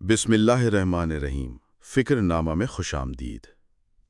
بسم اللہ الرحمن الرحیم۔ فکر نامہ میں خوش آمدید۔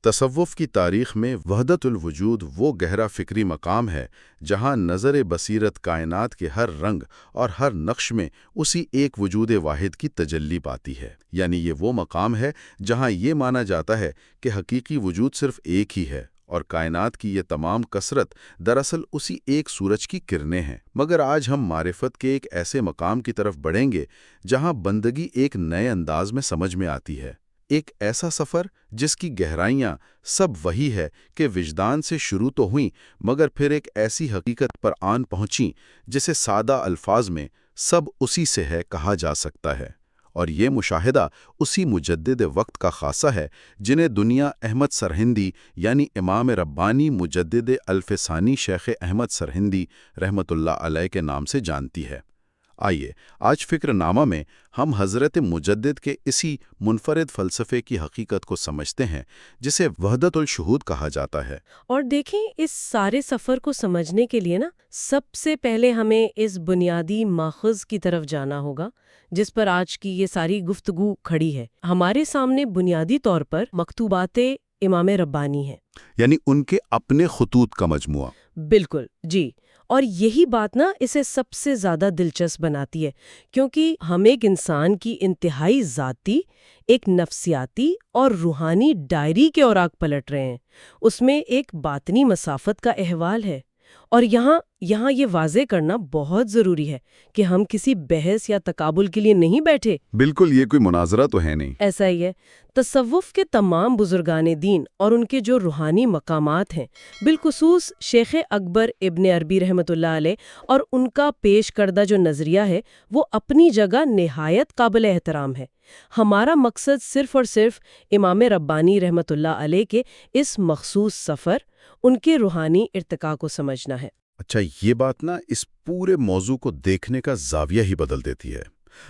تصوف کی تاریخ میں وحدت الوجود وہ گہرا فکری مقام ہے جہاں نظر بصیرت کائنات کے ہر رنگ اور ہر نقش میں اسی ایک وجود واحد کی تجلی پاتی ہے۔ یعنی یہ وہ مقام ہے جہاں یہ مانا جاتا ہے کہ حقیقی وجود صرف ایک ہی ہے اور کائنات کی یہ تمام کثرت دراصل اسی ایک سورج کی کرنیں ہیں۔ مگر آج ہم معرفت کے ایک ایسے مقام کی طرف بڑھیں گے جہاں بندگی ایک نئے انداز میں سمجھ میں آتی ہے، ایک ایسا سفر جس کی گہرائیاں سب وہی ہے کہ وجدان سے شروع تو ہوئیں مگر پھر ایک ایسی حقیقت پر آن پہنچیں جسے سادہ الفاظ میں سب اسی سے ہے کہا جا سکتا ہے۔ اور یہ مشاہدہ اسی مجدد وقت کا خاصہ ہے جنہیں دنیا احمد سرہندی یعنی امام ربانی مجدد الف ثانی شیخ احمد سرہندی رحمۃ اللہ علیہ کے نام سے جانتی ہے۔ آئیے آج فکر نامہ میں ہم حضرت مجدد کے اسی منفرد فلسفے کی حقیقت کو سمجھتے ہیں جسے وحدت الشہود کہا جاتا ہے۔ اور دیکھیں، اس سارے سفر کو سمجھنے کے لیے سب سے پہلے ہمیں اس بنیادی ماخذ کی طرف جانا ہوگا جس پر آج کی یہ ساری گفتگو کھڑی ہے۔ ہمارے سامنے بنیادی طور پر مکتوبات امام ربانی ہیں، یعنی ان کے اپنے خطوط کا مجموعہ۔ بالکل جی، اور یہی بات اسے سب سے زیادہ دلچسپ بناتی ہے کیونکہ ہم ایک انسان کی انتہائی ذاتی، ایک نفسیاتی اور روحانی ڈائری کے اوراق پلٹ رہے ہیں۔ اس میں ایک باطنی مسافت کا احوال ہے، اور یہاں یہ واضح کرنا بہت ضروری ہے کہ ہم کسی بحث یا تقابل کے لیے نہیں بیٹھے۔ بالکل، یہ کوئی مناظرہ تو ہے نہیں۔ ایسا ہی ہے۔ تصوف کے تمام بزرگان دین اور ان کے جو روحانی مقامات ہیں، بالخصوص شیخ اکبر ابن عربی رحمۃ اللہ علیہ اور ان کا پیش کردہ جو نظریہ ہے، وہ اپنی جگہ نہایت قابل احترام ہے۔ ہمارا مقصد صرف اور صرف امام ربانی رحمۃ اللہ علیہ کے اس مخصوص سفر، ان کے روحانی ارتقاء کو سمجھنا ہے۔ اچھا، یہ بات اس پورے موضوع کو دیکھنے کا زاویہ ہی بدل دیتی ہے۔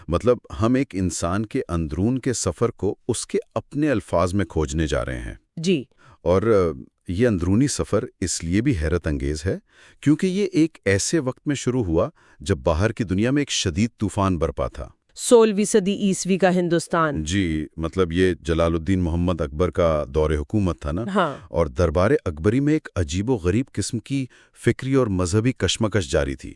مطلب ہم ایک انسان کے اندرون کے سفر کو اس کے اپنے الفاظ میں کھوجنے جا رہے ہیں۔ جی، اور یہ اندرونی سفر اس لیے بھی حیرت انگیز ہے کیونکہ یہ ایک ایسے وقت میں شروع ہوا جب باہر کی دنیا میں ایک شدید طوفان برپا تھا۔ 16ویں صدی عیسوی کا ہندوستان۔ جی، مطلب یہ جلال الدین محمد اکبر کا دور حکومت تھا ہاں۔ اور دربار اکبری میں ایک عجیب و غریب قسم کی فکری اور مذہبی کشمکش جاری تھی،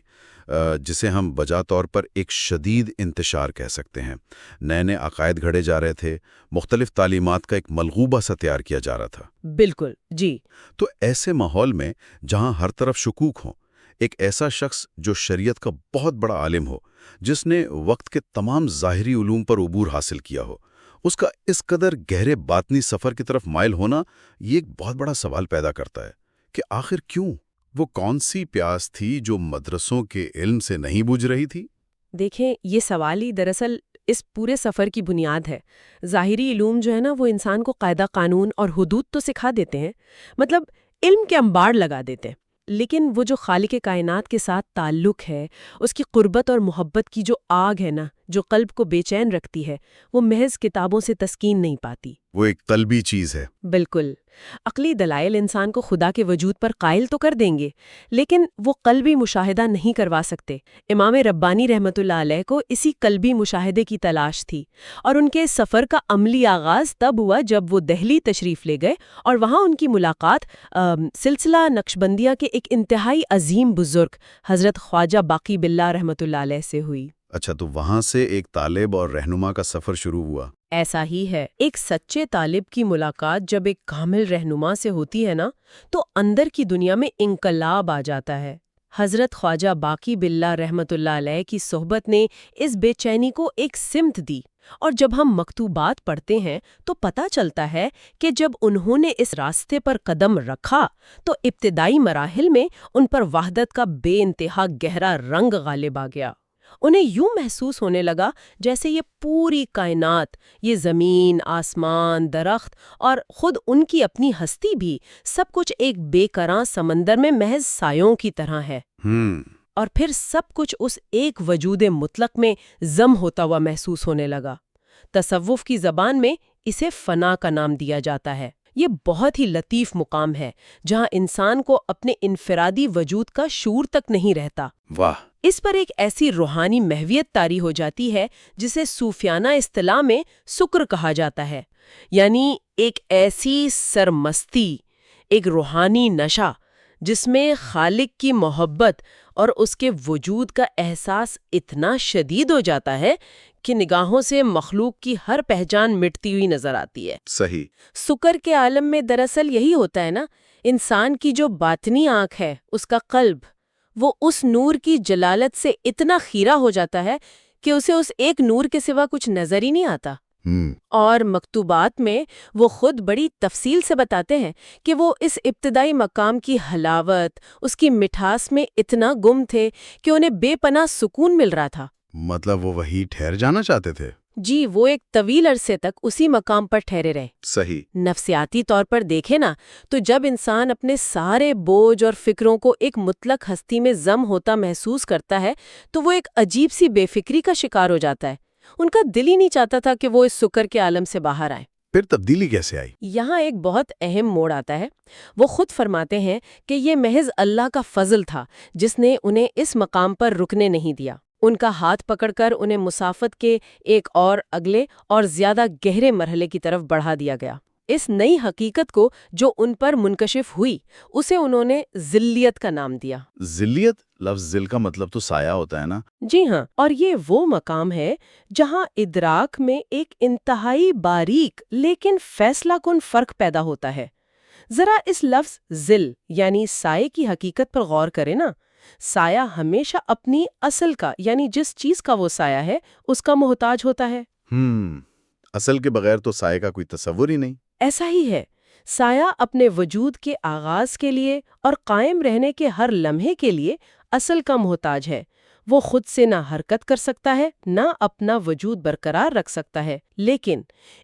جسے ہم بجا طور پر ایک شدید انتشار کہہ سکتے ہیں۔ نئے نئے عقائد گھڑے جا رہے تھے، مختلف تعلیمات کا ایک ملغوبہ سا تیار کیا جا رہا تھا۔ بالکل جی۔ تو ایسے ماحول میں جہاں ہر طرف شکوک ہوں، ایک ایسا شخص جو شریعت کا بہت بڑا عالم ہو، جس نے وقت کے تمام ظاہری علوم پر عبور حاصل کیا ہو، اس کا اس قدر گہرے باطنی سفر کی طرف مائل ہونا یہ ایک بہت بڑا سوال پیدا کرتا ہے کہ آخر کیوں؟ وہ کون سی پیاس تھی جو مدرسوں کے علم سے نہیں بجھ رہی تھی؟ دیکھیں، یہ سوال ہی دراصل اس پورے سفر کی بنیاد ہے۔ ظاہری علوم جو ہے وہ انسان کو قاعدہ قانون اور حدود تو سکھا دیتے ہیں، مطلب علم کے انبار لگا دیتے ہیں، لیکن وہ جو خالق کائنات کے ساتھ تعلق ہے، اس کی قربت اور محبت کی جو آگ ہے جو قلب کو بے چین رکھتی ہے، وہ محض کتابوں سے تسکین نہیں پاتی۔ وہ ایک قلبی چیز ہے۔ بالکل۔ عقلی دلائل انسان کو خدا کے وجود پر قائل تو کر دیں گے، لیکن وہ قلبی مشاہدہ نہیں کروا سکتے۔ امام ربانی رحمۃ اللہ علیہ کو اسی قلبی مشاہدے کی تلاش تھی، اور ان کے سفر کا عملی آغاز تب ہوا جب وہ دہلی تشریف لے گئے اور وہاں ان کی ملاقات سلسلہ نقشبندیہ کے ایک انتہائی عظیم بزرگ حضرت خواجہ باقی باللہ رحمۃ اللہ علیہ سے ہوئی۔ اچھا، تو وہاں سے ایک طالب اور رہنما کا سفر شروع ہوا۔ ایسا ہی ہے۔ ایک سچے طالب کی ملاقات جب ایک کامل رہنما سے ہوتی ہے تو اندر کی دنیا میں انقلاب آ جاتا ہے۔ حضرت خواجہ باقی باللہ رحمۃ اللہ علیہ کی صحبت نے اس بے چینی کو ایک سمت دی، اور جب ہم مکتوبات پڑھتے ہیں تو پتہ چلتا ہے کہ جب انہوں نے اس راستے پر قدم رکھا تو ابتدائی مراحل میں ان پر وحدت کا بے انتہا گہرا رنگ غالب آ گیا۔ انہیں یوں محسوس ہونے لگا جیسے یہ پوری کائنات، یہ زمین، آسمان، درخت اور خود ان کی اپنی ہستی بھی، سب کچھ ایک بے کراں سمندر میں محض سایوں کی طرح ہے۔ اور پھر سب کچھ اس ایک وجود مطلق میں ضم ہوتا ہوا محسوس ہونے لگا۔ تصوف کی زبان میں اسے فنا کا نام دیا جاتا ہے، یہ بہت ہی لطیف مقام ہے جہاں انسان کو اپنے انفرادی وجود کا شعور تک نہیں رہتا۔ واہ! اس پر ایک ایسی روحانی محویت طاری ہو جاتی ہے جسے صوفیانہ اصطلاح میں سکر کہا جاتا ہے، یعنی ایک ایسی سرمستی، ایک روحانی نشہ جس میں خالق کی محبت اور اس کے وجود کا احساس اتنا شدید ہو جاتا ہے کہ نگاہوں سے مخلوق کی ہر پہچان مٹتی ہوئی نظر آتی ہے۔ صحیح۔ سکر کے عالم میں دراصل یہی ہوتا ہے نا، انسان کی جو باطنی آنکھ ہے، اس کا قلب، وہ اس نور کی جلالت سے اتنا خیرہ ہو جاتا ہے کہ اسے اس ایک نور کے سوا کچھ نظر ہی نہیں آتا۔ اور مکتوبات میں وہ خود بڑی تفصیل سے بتاتے ہیں کہ وہ اس ابتدائی مقام کی حلاوت، اس کی مٹھاس میں اتنا گم تھے کہ انہیں بے پناہ سکون مل رہا تھا۔ مطلب وہ وہیں ٹھہر جانا چاہتے تھے؟ جی، وہ ایک طویل عرصے تک اسی مقام پر ٹھہرے رہے۔ صحیح۔ نفسیاتی طور پر دیکھیں نا تو جب انسان اپنے سارے بوجھ اور فکروں کو ایک مطلق ہستی میں ضم ہوتا محسوس کرتا ہے تو وہ ایک عجیب سی بے فکری کا شکار ہو جاتا ہے۔ ان کا دل ہی نہیں چاہتا تھا کہ وہ اس سکر کے عالم سے باہر آئے۔ پھر تبدیلی کیسے آئی؟ یہاں ایک بہت اہم موڑ آتا ہے۔ وہ خود فرماتے ہیں کہ یہ محض اللہ کا فضل تھا جس نے انہیں اس مقام پر رکنے نہیں دیا۔ ان کا ہاتھ پکڑ کر انہیں مسافت کے ایک اور اگلے اور زیادہ گہرے مرحلے کی طرف بڑھا دیا گیا۔ اس نئی حقیقت کو جو ان پر منکشف ہوئی اسے انہوں نے ذلیت کا نام دیا۔ ذلیت؟ لفظ ذل کا مطلب تو سایہ ہوتا ہے نا؟ جی ہاں، اور یہ وہ مقام ہے جہاں ادراک میں ایک انتہائی باریک لیکن فیصلہ کن فرق پیدا ہوتا ہے۔ ذرا اس لفظ ذل یعنی سائے کی حقیقت پر غور کریں نا۔ سایہ ہمیشہ اپنی اصل کا یعنی جس چیز کا وہ سایہ ہے اس کا محتاج ہوتا ہے۔ اصل کے بغیر تو سائے کا کوئی تصور ہی نہیں۔ ایسا ہی ہے، سایہ اپنے وجود کے آغاز کے لیے اور قائم رہنے کے ہر لمحے کے لیے اصل کا محتاج ہے۔ وہ خود سے نہ حرکت کر سکتا ہے، نہ اپنا وجود برقرار رکھ سکتا ہے۔ لیکن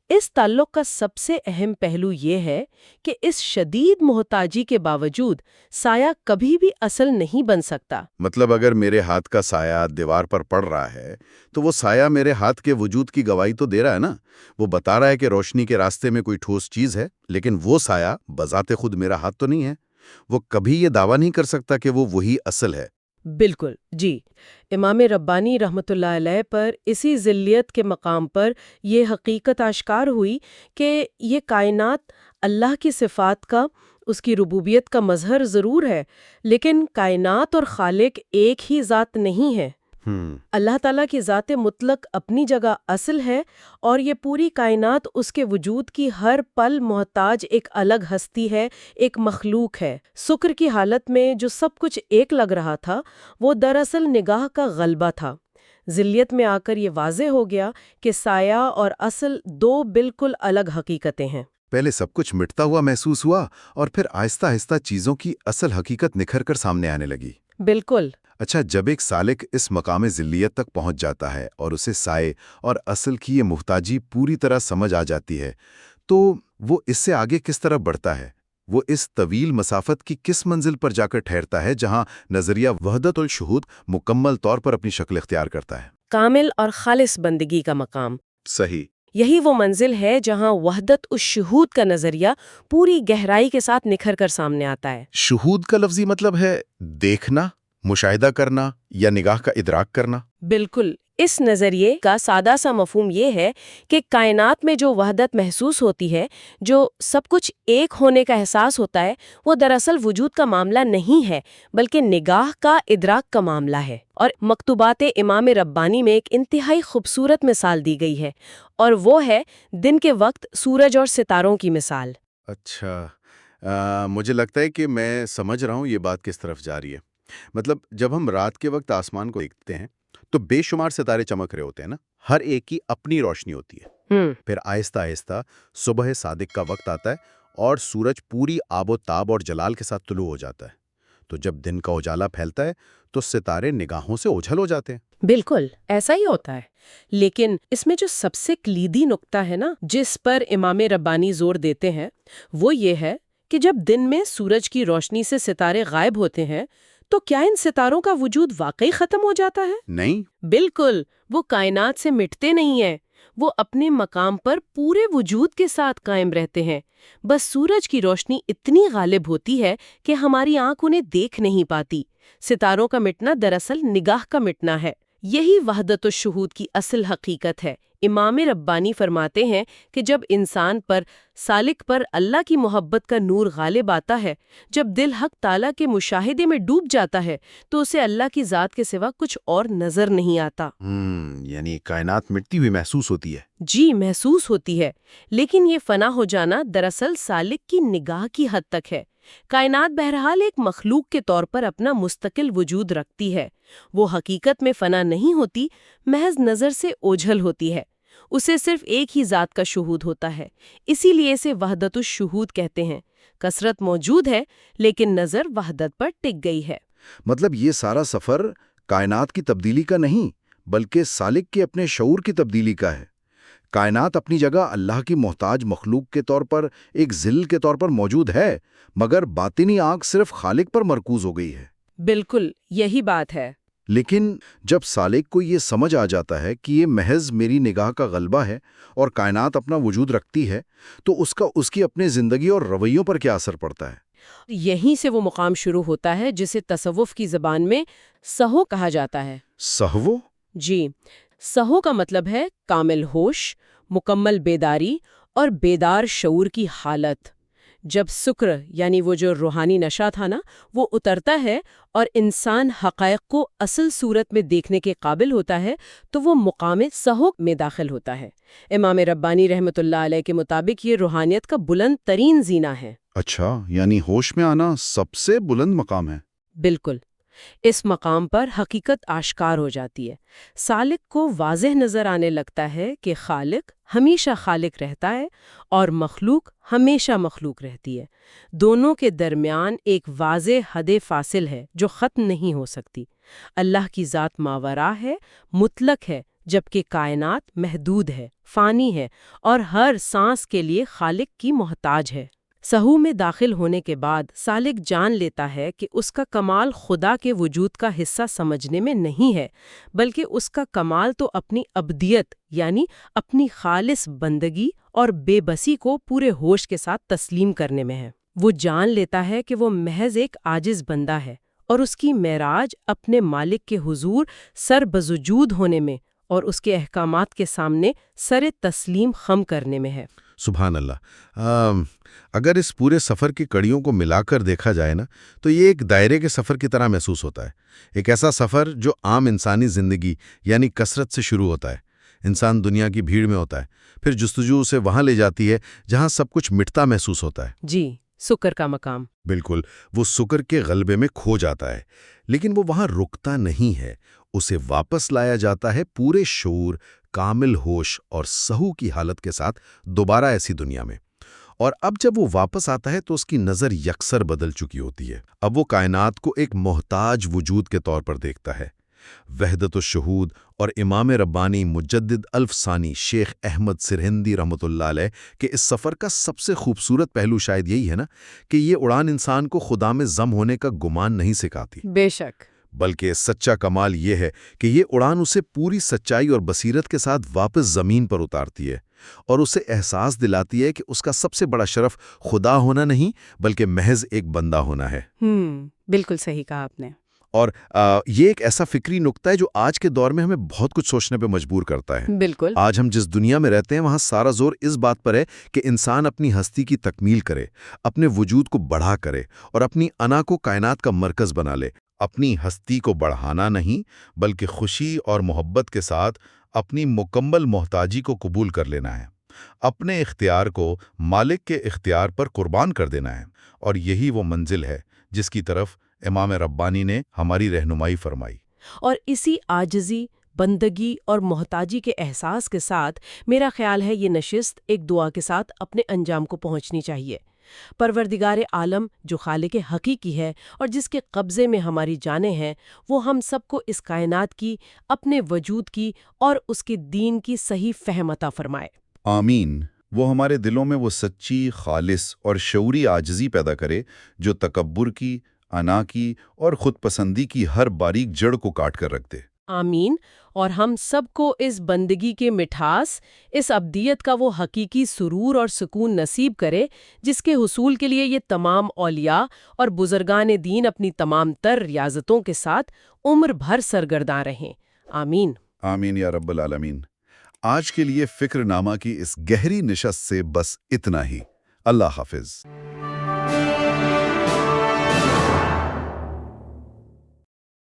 اس تعلق کا سب سے اہم پہلو یہ ہے کہ اس شدید محتاجی کے باوجود سایہ کبھی بھی اصل نہیں بن سکتا۔ مطلب اگر میرے ہاتھ کا سایہ دیوار پر پڑ رہا ہے تو وہ سایہ میرے ہاتھ کے وجود کی گواہی تو دے رہا ہے نا۔ وہ بتا رہا ہے کہ روشنی کے راستے میں کوئی ٹھوس چیز ہے، لیکن وہ سایہ بذات خود میرا ہاتھ تو نہیں ہے۔ وہ کبھی یہ دعویٰ نہیں کر سکتا کہ وہ وہی اصل ہے۔ بالکل جی، امام ربانی رحمۃ اللہ علیہ پر اسی ذلیت کے مقام پر یہ حقیقت آشکار ہوئی کہ یہ کائنات اللہ کی صفات کا، اس کی ربوبیت کا مظہر ضرور ہے، لیکن کائنات اور خالق ایک ہی ذات نہیں ہے۔ اللہ تعالیٰ کی ذات مطلق اپنی جگہ اصل ہے اور یہ پوری کائنات اس کے وجود کی ہر پل محتاج ایک الگ ہستی ہے، ایک مخلوق ہے۔ سکر کی حالت میں جو سب کچھ ایک لگ رہا تھا وہ دراصل نگاہ کا غلبہ تھا۔ ذلیت میں آ کر یہ واضح ہو گیا کہ سایہ اور اصل دو بالکل الگ حقیقتیں ہیں۔ پہلے سب کچھ مٹتا ہوا محسوس ہوا اور پھر آہستہ آہستہ چیزوں کی اصل حقیقت نکھر کر سامنے آنے لگی۔ بالکل۔ اچھا، جب ایک سالک اس مقام ذلیت تک پہنچ جاتا ہے اور اسے سائے اور اصل کی یہ محتاجی پوری طرح سمجھ آ جاتی ہے تو وہ اس سے آگے کس طرح بڑھتا ہے؟ وہ اس طویل مسافت کی کس منزل پر جا کر ٹھہرتا ہے جہاں نظریہ وحدت الشہود مکمل طور پر اپنی شکل اختیار کرتا ہے؟ کامل اور خالص بندگی کا مقام۔ صحیح۔ یہی وہ منزل ہے جہاں وحدت الشہود کا نظریہ پوری گہرائی کے ساتھ نکھر کر سامنے آتا ہے۔ شہود کا لفظی مطلب ہے دیکھنا، مشاہدہ کرنا یا نگاہ کا ادراک کرنا؟ بالکل۔ اس نظریے کا سادہ سا مفہوم یہ ہے کہ کائنات میں جو وحدت محسوس ہوتی ہے، جو سب کچھ ایک ہونے کا احساس ہوتا ہے، وہ دراصل وجود کا معاملہ نہیں ہے بلکہ نگاہ کا ادراک کا معاملہ ہے۔ اور مکتوبات امام ربانی میں ایک انتہائی خوبصورت مثال دی گئی ہے، اور وہ ہے دن کے وقت سورج اور ستاروں کی مثال۔ اچھا، مجھے لگتا ہے کہ میں سمجھ رہا ہوں یہ بات کس طرف جا رہی ہے۔ مطلب جب ہم رات کے وقت آسمان کو دیکھتے ہیں تو بے شمار ستارے چمک رہے ہوتے ہیں نا، ہر ایک کی اپنی روشنی ہوتی ہے۔ پھر آہستہ آہستہ صبح صادق کا وقت آتا ہے اور سورج پوری آب و تاب اور جلال کے ساتھ طلوع ہو جاتا ہے۔ تو جب دن کا اجالا پھیلتا ہے تو ستارے نگاہوں سے اوجھل ہو جاتے ہیں۔ بالکل ایسا ہی ہوتا ہے، لیکن اس میں جو سب سے کلیدی نقطہ ہے نا، جس پر امام ربانی زور دیتے ہیں، وہ یہ ہے کہ جب دن میں سورج کی روشنی سے ستارے غائب ہوتے ہیں تو کیا ان ستاروں کا وجود واقعی ختم ہو جاتا ہے؟ نہیں، بالکل، وہ کائنات سے مٹتے نہیں ہیں، وہ اپنے مقام پر پورے وجود کے ساتھ قائم رہتے ہیں، بس سورج کی روشنی اتنی غالب ہوتی ہے کہ ہماری آنکھ انہیں دیکھ نہیں پاتی۔ ستاروں کا مٹنا دراصل نگاہ کا مٹنا ہے۔ یہی وحدت الشہود کی اصل حقیقت ہے۔ امام ربانی فرماتے ہیں کہ جب انسان پر سالک پر اللہ کی محبت کا نور غالب آتا ہے، جب دل حق تعالیٰ کے مشاہدے میں ڈوب جاتا ہے، تو اسے اللہ کی ذات کے سوا کچھ اور نظر نہیں آتا۔ یعنی کائنات مٹتی ہوئی محسوس ہوتی ہے۔ جی، محسوس ہوتی ہے، لیکن یہ فنا ہو جانا دراصل سالک کی نگاہ کی حد تک ہے۔ کائنات بہرحال ایک مخلوق کے طور پر اپنا مستقل وجود رکھتی ہے۔ وہ حقیقت میں فنا نہیں ہوتی، محض نظر سے اوجھل ہوتی ہے۔ اسے صرف ایک ہی ذات کا شہود ہوتا ہے، اسی لیے اسے وحدت الشہود کہتے ہیں۔ کثرت موجود ہے، لیکن نظر وحدت پر ٹک گئی ہے۔ مطلب یہ سارا سفر کائنات کی تبدیلی کا نہیں، بلکہ سالک کے اپنے شعور کی تبدیلی کا ہے۔ کائنات اپنی جگہ اللہ کی محتاج مخلوق کے طور پر ایک ذل کے طور پر موجود ہے، مگر باطنی آنکھ صرف خالق پر مرکوز ہو گئی ہے۔ بالکل یہی بات ہے۔ لیکن جب سالک کو یہ سمجھ آ جاتا ہے کہ یہ محض میری نگاہ کا غلبہ ہے اور کائنات اپنا وجود رکھتی ہے، تو اس کی اپنے زندگی اور رویوں پر کیا اثر پڑتا ہے؟ یہیں سے وہ مقام شروع ہوتا ہے جسے تصوف کی زبان میں سہو کہا جاتا ہے۔ سہو؟ جی، سہو کا مطلب ہے کامل ہوش، مکمل بیداری اور بیدار شعور کی حالت۔ جب سکر یعنی وہ جو روحانی نشہ تھا نا، وہ اترتا ہے اور انسان حقائق کو اصل صورت میں دیکھنے کے قابل ہوتا ہے، تو وہ مقام سہو میں داخل ہوتا ہے۔ امام ربانی رحمۃ اللہ علیہ کے مطابق یہ روحانیت کا بلند ترین زینہ ہے۔ اچھا، یعنی ہوش میں آنا سب سے بلند مقام ہے۔ بالکل، اس مقام پر حقیقت آشکار ہو جاتی ہے۔ سالک کو واضح نظر آنے لگتا ہے کہ خالق ہمیشہ خالق رہتا ہے اور مخلوق ہمیشہ مخلوق رہتی ہے۔ دونوں کے درمیان ایک واضح حد فاصل ہے جو ختم نہیں ہو سکتی۔ اللہ کی ذات ماورا ہے، مطلق ہے، جبکہ کائنات محدود ہے، فانی ہے اور ہر سانس کے لیے خالق کی محتاج ہے۔ سہو میں داخل ہونے کے بعد سالک جان لیتا ہے کہ اس کا کمال خدا کے وجود کا حصہ سمجھنے میں نہیں ہے، بلکہ اس کا کمال تو اپنی ابدیت یعنی اپنی خالص بندگی اور بے بسی کو پورے ہوش کے ساتھ تسلیم کرنے میں ہے۔ وہ جان لیتا ہے کہ وہ محض ایک عاجز بندہ ہے اور اس کی معراج اپنے مالک کے حضور سر بوجود ہونے میں اور اس کے احکامات کے سامنے سر تسلیم خم کرنے میں ہے۔ سبحان اللہ۔ اگر اس پورے سفر کی کڑیوں کو ملا کر دیکھا جائے نا، تو یہ ایک دائرے کے سفر کی طرح محسوس ہوتا ہے۔ ایک ایسا سفر جو عام انسانی زندگی یعنی کثرت سے شروع ہوتا ہے۔ انسان دنیا کی بھیڑ میں ہوتا ہے، پھر جستجو اسے وہاں لے جاتی ہے جہاں سب کچھ مٹتا محسوس ہوتا ہے۔ جی، سکر کا مقام۔ بالکل، وہ سکر کے غلبے میں کھو جاتا ہے، لیکن وہ وہاں رکتا نہیں ہے۔ اسے واپس لایا جاتا ہے پورے شعور، کامل ہوش اور سہو کی حالت کے ساتھ دوبارہ ایسی دنیا میں۔ اور اب جب وہ واپس آتا ہے تو اس کی نظر یکسر بدل چکی ہوتی ہے۔ اب وہ کائنات کو ایک محتاج وجود کے طور پر دیکھتا ہے۔ وحدت الشہود اور امام ربانی مجدد الف ثانی شیخ احمد سرہندی رحمۃ اللہ علیہ کے اس سفر کا سب سے خوبصورت پہلو شاید یہی ہے نا کہ یہ اڑان انسان کو خدا میں ضم ہونے کا گمان نہیں سکھاتی، بے شک، بلکہ سچا کمال یہ ہے کہ یہ اڑان اسے پوری سچائی اور بصیرت کے ساتھ واپس زمین پر اتارتی ہے اور اسے احساس دلاتی ہے کہ اس کا سب سے بڑا شرف خدا ہونا نہیں بلکہ محض ایک بندہ ہونا ہے۔ بالکل صحیح کہا آپ نے۔ اور یہ ایک ایسا فکری نکتہ ہے جو آج کے دور میں ہمیں بہت کچھ سوچنے پہ مجبور کرتا ہے۔ بالکل، آج ہم جس دنیا میں رہتے ہیں وہاں سارا زور اس بات پر ہے کہ انسان اپنی ہستی کی تکمیل کرے، اپنے وجود کو بڑھا کرے اور اپنی انا کو کائنات کا مرکز بنا لے۔ اپنی ہستی کو بڑھانا نہیں بلکہ خوشی اور محبت کے ساتھ اپنی مکمل محتاجی کو قبول کر لینا ہے، اپنے اختیار کو مالک کے اختیار پر قربان کر دینا ہے، اور یہی وہ منزل ہے جس کی طرف امام ربانی نے ہماری رہنمائی فرمائی۔ اور اسی عاجزی، بندگی اور محتاجی کے احساس کے ساتھ میرا خیال ہے یہ نشست ایک دعا کے ساتھ اپنے انجام کو پہنچنی چاہیے۔ پروردگار عالم جو خالق حقیقی ہے اور جس کے قبضے میں ہماری جانیں ہیں، وہ ہم سب کو اس کائنات کی، اپنے وجود کی اور اس کے دین کی صحیح فہم عطا فرمائے۔ آمین۔ وہ ہمارے دلوں میں وہ سچی، خالص اور شعوری عاجزی پیدا کرے جو تکبر کی، انا کی اور خود پسندی کی ہر باریک جڑ کو کاٹ کر رکھ دے۔ آمین، اور ہم سب کو اس بندگی کے مٹھاس، اس ابدیت کا وہ حقیقی سرور اور سکون نصیب کرے جس کے حصول کے لیے یہ تمام اولیاء اور بزرگان دین اپنی تمام تر ریاضتوں کے ساتھ عمر بھر سرگرداں رہیں۔ آمین۔ آمین یا رب العالمین۔ آج کے لیے فکر نامہ کی اس گہری نشست سے بس اتنا ہی۔ اللہ حافظ۔